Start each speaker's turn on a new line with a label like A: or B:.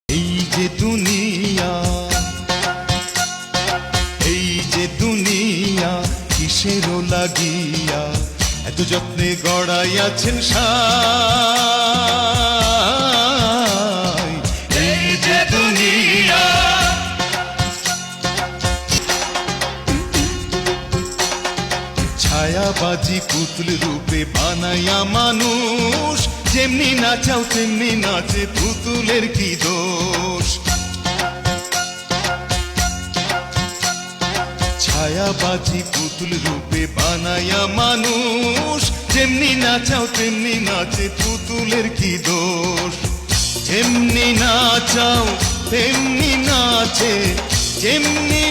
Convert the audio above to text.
A: এই যে দুনিয়া, এই যে দুনিয়া কিসেরও লাগিয়া এত যত্নে গড়াইয়াছেন সাই। এই যে দুনিয়া, ছায়াবাজি পুতুল রূপে বানাইয়া মানুষ, যেমনি নাচাও তেমনি নাচে, পুতুলের কি দোষ। ছায়াবাজি পুতুল রূপে বানাইয়া মানুষ, যেমনি নাচাও তেমনি নাচে, পুতুলের কি দোষ। যেমনি নাচাও তেমনি নাচে, যেমনি